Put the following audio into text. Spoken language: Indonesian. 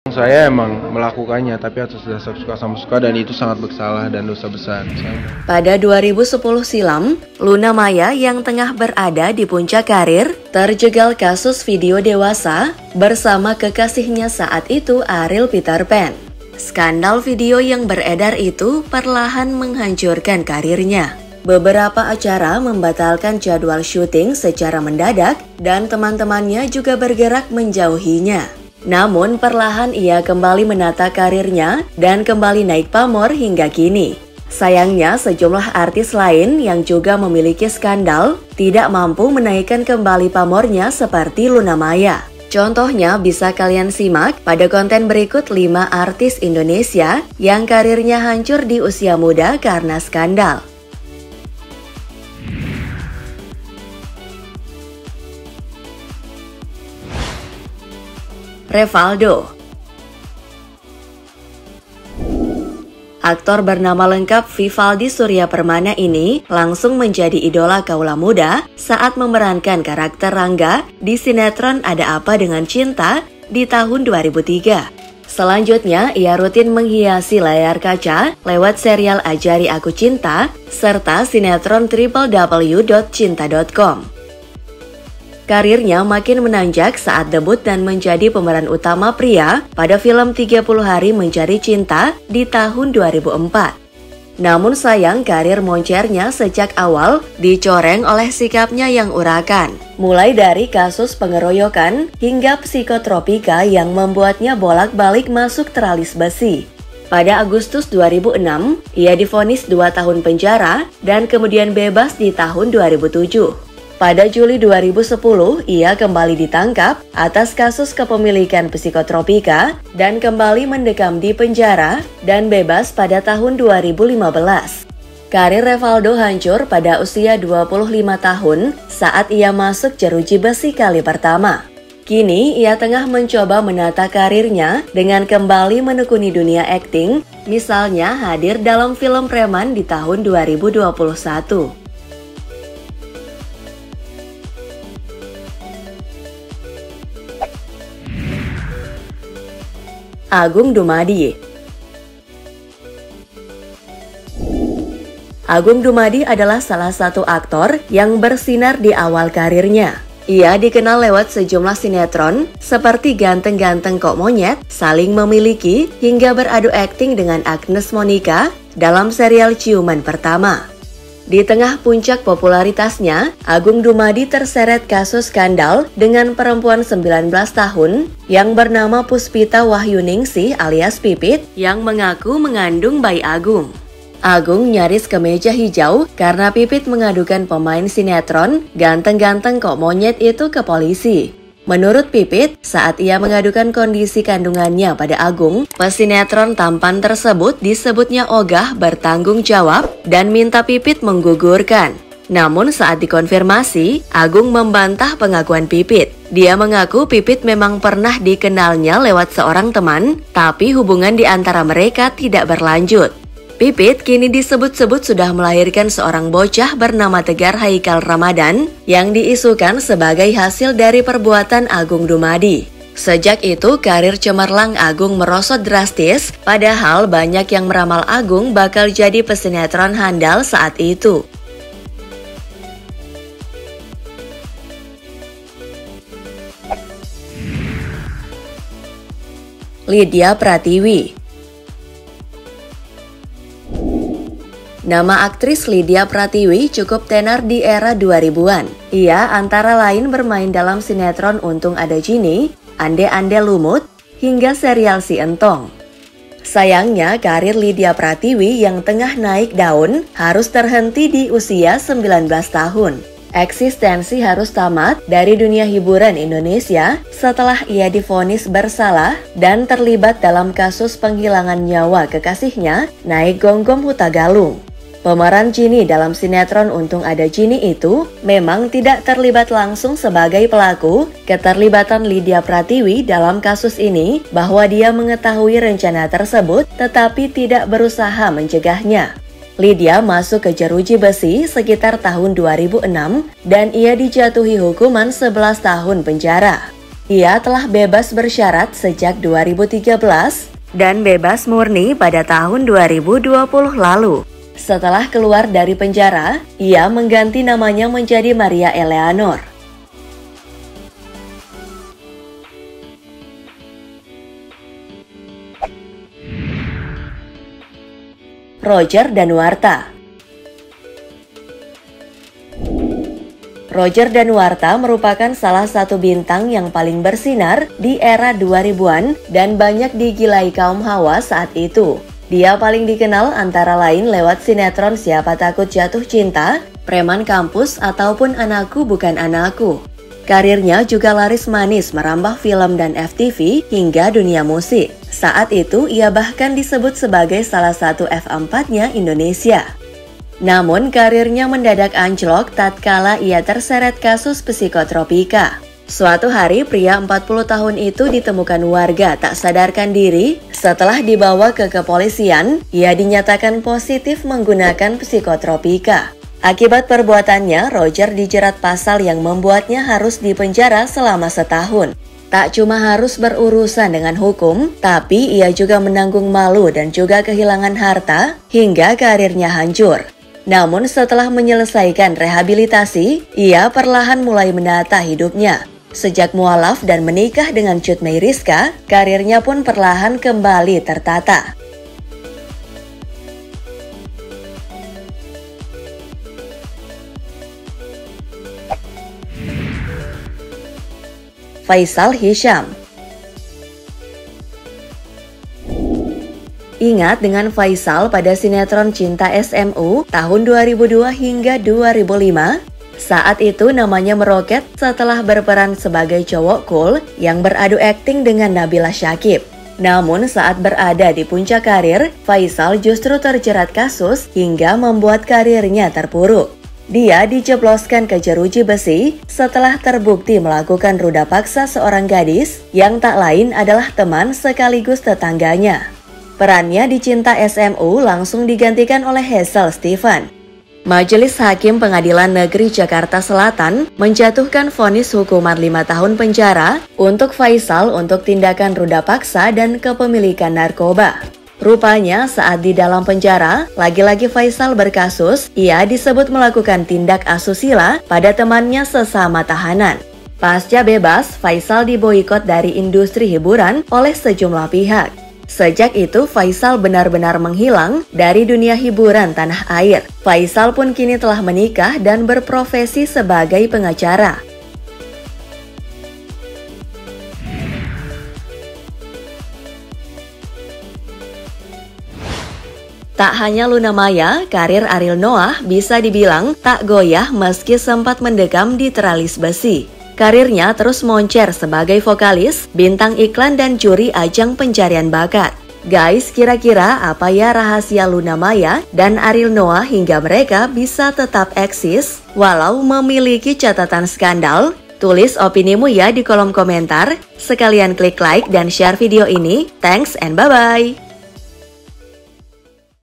Saya emang melakukannya, tapi atas dasar suka sama suka, dan itu sangat bersalah dan dosa besar. Pada 2010 silam, Luna Maya yang tengah berada di puncak karir terjegal kasus video dewasa bersama kekasihnya saat itu, Ariel Peter Pan. Skandal video yang beredar itu perlahan menghancurkan karirnya. Beberapa acara membatalkan jadwal syuting secara mendadak dan teman-temannya juga bergerak menjauhinya. Namun perlahan ia kembali menata karirnya dan kembali naik pamor hingga kini. Sayangnya sejumlah artis lain yang juga memiliki skandal tidak mampu menaikkan kembali pamornya seperti Luna Maya. Contohnya bisa kalian simak pada konten berikut 5 artis Indonesia yang karirnya hancur di usia muda karena skandal. Revaldo. Aktor bernama lengkap Vivaldi Surya Permana ini langsung menjadi idola kaula muda saat memerankan karakter Rangga di sinetron Ada Apa Dengan Cinta di tahun 2003. Selanjutnya, ia rutin menghiasi layar kaca lewat serial Ajari Aku Cinta serta sinetron www.cinta.com. Karirnya makin menanjak saat debut dan menjadi pemeran utama pria pada film 30 Hari Mencari Cinta di tahun 2004. Namun sayang karir moncernya sejak awal dicoreng oleh sikapnya yang urakan. Mulai dari kasus pengeroyokan hingga psikotropika yang membuatnya bolak-balik masuk teralis besi. Pada Agustus 2006, ia divonis 2 tahun penjara dan kemudian bebas di tahun 2007. Pada Juli 2010, ia kembali ditangkap atas kasus kepemilikan psikotropika dan kembali mendekam di penjara dan bebas pada tahun 2015. Karir Revaldo hancur pada usia 25 tahun saat ia masuk jeruji besi kali pertama. Kini ia tengah mencoba menata karirnya dengan kembali menekuni dunia akting, misalnya hadir dalam film Preman di tahun 2021. Agung Dumadi. Agung Dumadi adalah salah satu aktor yang bersinar di awal karirnya. Ia dikenal lewat sejumlah sinetron seperti Ganteng-Ganteng Kok Monyet, Saling Memiliki, hingga beradu akting dengan Agnes Monica dalam serial Ciuman Pertama. Di tengah puncak popularitasnya, Agung Dumadi terseret kasus skandal dengan perempuan 19 tahun yang bernama Puspita Wahyuningsih alias Pipit yang mengaku mengandung bayi Agung. Agung nyaris kemeja hijau karena Pipit mengadukan pemain sinetron Ganteng-Ganteng Kok Monyet itu ke polisi. Menurut Pipit, saat ia mengadukan kondisi kandungannya pada Agung, pesinetron tampan tersebut disebutnya ogah bertanggung jawab dan minta Pipit menggugurkan. Namun saat dikonfirmasi, Agung membantah pengakuan Pipit. Dia mengaku Pipit memang pernah dikenalnya lewat seorang teman, tapi hubungan di antara mereka tidak berlanjut. Pipit kini disebut-sebut sudah melahirkan seorang bocah bernama Tegar Haikal Ramadan yang diisukan sebagai hasil dari perbuatan Agung Dumadi. Sejak itu, karir cemerlang Agung merosot drastis, padahal banyak yang meramal Agung bakal jadi pesinetron handal saat itu. Lydia Pratiwi. Nama aktris Lydia Pratiwi cukup tenar di era 2000-an. Ia antara lain bermain dalam sinetron Untung Ada Jini, Ande-Ande Lumut, hingga serial Si Entong. Sayangnya, karir Lydia Pratiwi yang tengah naik daun harus terhenti di usia 19 tahun. Eksistensi harus tamat dari dunia hiburan Indonesia setelah ia divonis bersalah dan terlibat dalam kasus penghilangan nyawa kekasihnya, Naik Gonggong Hutagalung. Pemeran Jini dalam sinetron Untung Ada Jini itu memang tidak terlibat langsung sebagai pelaku. Keterlibatan Lydia Pratiwi dalam kasus ini bahwa dia mengetahui rencana tersebut tetapi tidak berusaha mencegahnya. Lydia masuk ke jeruji besi sekitar tahun 2006 dan ia dijatuhi hukuman 11 tahun penjara. Ia telah bebas bersyarat sejak 2013 dan bebas murni pada tahun 2020 lalu. Setelah keluar dari penjara, ia mengganti namanya menjadi Maria Eleanor. Roger Danuarta. Roger Danuarta merupakan salah satu bintang yang paling bersinar di era 2000-an dan banyak digilai kaum hawa saat itu. Dia paling dikenal antara lain lewat sinetron Siapa Takut Jatuh Cinta, Preman Kampus, ataupun Anakku Bukan Anakku. Karirnya juga laris manis merambah film dan FTV hingga dunia musik. Saat itu ia bahkan disebut sebagai salah satu F4-nya Indonesia. Namun karirnya mendadak anjlok tatkala ia terseret kasus psikotropika. Suatu hari pria 40 tahun itu ditemukan warga tak sadarkan diri. Setelah dibawa ke kepolisian, ia dinyatakan positif menggunakan psikotropika. Akibat perbuatannya, Roger dijerat pasal yang membuatnya harus dipenjara selama setahun. Tak cuma harus berurusan dengan hukum, tapi ia juga menanggung malu dan juga kehilangan harta hingga karirnya hancur. Namun setelah menyelesaikan rehabilitasi, ia perlahan mulai menata hidupnya. Sejak mualaf dan menikah dengan Cut Meyriska, karirnya pun perlahan kembali tertata. Faisal Hisham. Ingat dengan Faisal pada sinetron Cinta SMU tahun 2002 hingga 2005? Saat itu namanya meroket setelah berperan sebagai cowok cool yang beradu akting dengan Nabila Syakib. Namun saat berada di puncak karir, Faisal justru terjerat kasus hingga membuat karirnya terpuruk. Dia dijebloskan ke jeruji besi setelah terbukti melakukan ruda paksa seorang gadis yang tak lain adalah teman sekaligus tetangganya. Perannya di Cinta SMU langsung digantikan oleh Hazel Steven. Majelis Hakim Pengadilan Negeri Jakarta Selatan menjatuhkan vonis hukuman 5 tahun penjara untuk Faisal untuk tindakan ruda paksa dan kepemilikan narkoba. Rupanya saat di dalam penjara, lagi-lagi Faisal berkasus, ia disebut melakukan tindak asusila pada temannya sesama tahanan. Pasca bebas, Faisal diboikot dari industri hiburan oleh sejumlah pihak. Sejak itu, Faisal benar-benar menghilang dari dunia hiburan tanah air. Faisal pun kini telah menikah dan berprofesi sebagai pengacara. Tak hanya Luna Maya, karir Ariel Noah bisa dibilang tak goyah meski sempat mendekam di teralis besi. Karirnya terus moncer sebagai vokalis, bintang iklan dan juri ajang pencarian bakat. Guys, kira-kira apa ya rahasia Luna Maya dan Ariel Noah hingga mereka bisa tetap eksis walau memiliki catatan skandal? Tulis opinimu ya di kolom komentar. Sekalian klik like dan share video ini. Thanks and bye-bye.